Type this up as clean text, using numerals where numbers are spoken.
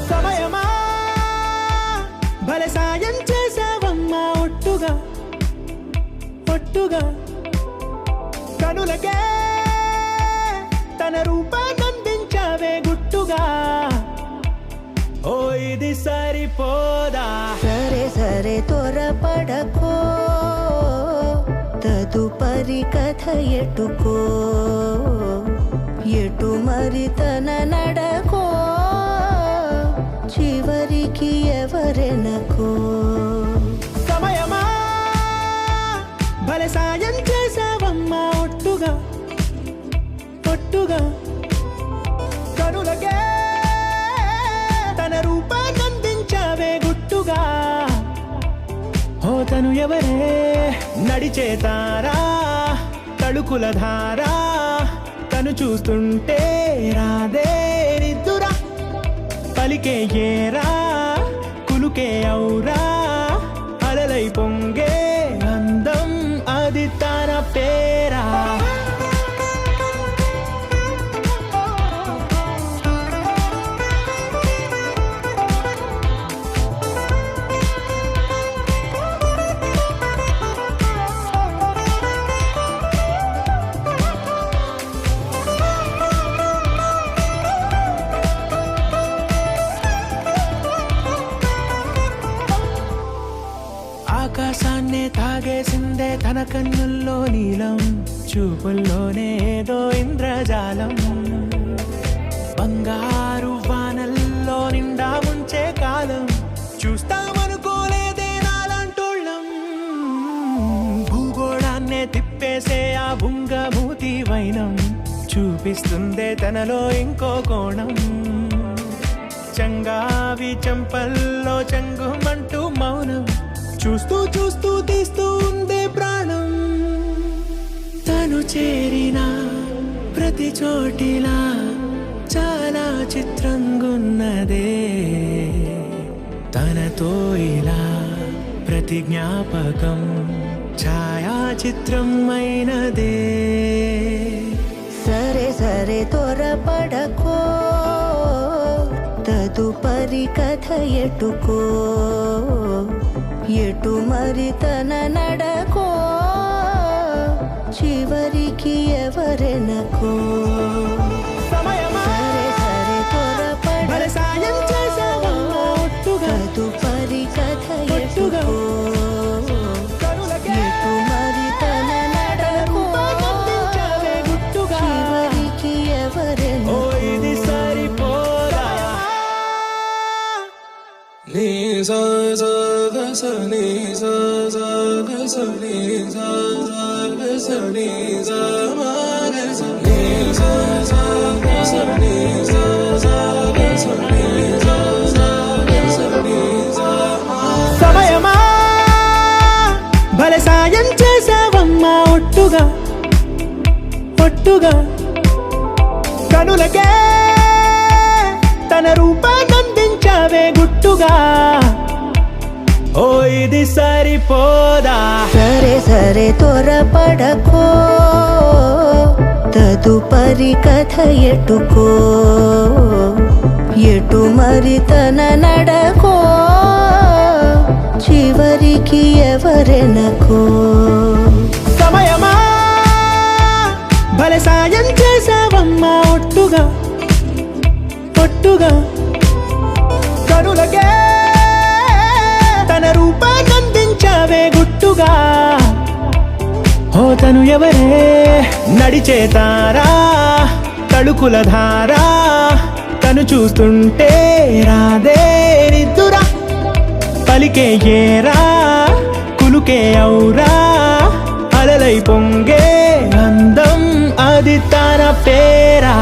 సమయమా భలే సాయం చేసావమ్మా ఒట్టుగా ఒట్టుగా కనులకే తన రూపాన్నందించావే గుట్టుగా ఓ ఇది సరిపోదా సరే సరే త్వరపడకో తదుపరి కథ ఎటుకో ఎటు మరి తన నడకో చివరికి ఎవరెనకో సమయమా భలే సాయం చేసావమ్మా ఒట్టుగా ఒట్టుగా కనులకే తన రూపాన్నందించావే గుట్టుగా ఓ తను ఎవరే నడిచే తారా తళుకుల ధారా తను చూస్తుంటే రాదే నిద్దురా పలికే ఏరా కులుకే ఔరా అలలై పొంగే అందం అది తన పేరా ఆకాశాన్నే తాగేసిందే తన కన్నుల్లో నీలం చూపుల్లోనే ఏదో ఇంద్రజాలం బంగారు వానల్లో నిండా ముంచే కాలం చూస్తామనుకోలేదే నాలాంటోళ్ళం భూగోళాన్నే తిప్పేసే ఆ బుంగమూతి వైనం చూపిస్తుందే తనలో ఇంకో కోణం చంగావి చంపల్లో చంగుమంటూ మౌనం చూస్తూ చూస్తూ తీస్తూ ఉందే ప్రాణం తను చేరిన ప్రతి చోటిలా చాలా చిత్రంగున్నదే తనతో ఇలా ప్రతి జ్ఞాపకం ఛాయాచిత్రం అయినదే సరే సరే త్వరపడకో తదుపరి కథ ఎటుకో ఎటు మరి తన నడకో చివరికి ఎవరెనకో సమయమా సరే సరే భలే సాయం చేసావమ్మా ఒట్టుగా తదుపరి కథ ఒట్టుగా ఎటుకో కనులకే ఎటు మరి తన నడకో రూపాన్నందించావే గుట్టుగా చివరికి ఓ ఎవరెనకో ఇది సరిపోదా నీ సా సా గ స నీ సా సా గ స నీ సా సా గ స నీ సా మా గ స నీ సా సా గ స నీ సా సా గ స నీ సా సా గ స నీ సా మా సమయమా భలే సాయం చేసావమ్మా ఒట్టుగా ఒట్టుగా కనులకే తన రూపాన్నందించావే గుట్టుగా ఓ ఇది సరిపోదా సరే సరే త్వరపడకో తదుపరి కథ ఎటుకో ఎటు మరి తన నడకో చివరికి ఎవరెనకో సమయమా భలే సాయం చేసావమ్మా ఒట్టుగా ఒట్టుగా కనులకే తన రూపాన్నందించావే గుట్టుగా ఓ తను ఎవరే నడిచే తారా తళుకుల ధారా తను చూస్తుంటే రాదే నిద్దురా పలికే ఏరా కులుకే ఔరా అలలై పొంగే అందం అది తన పేరా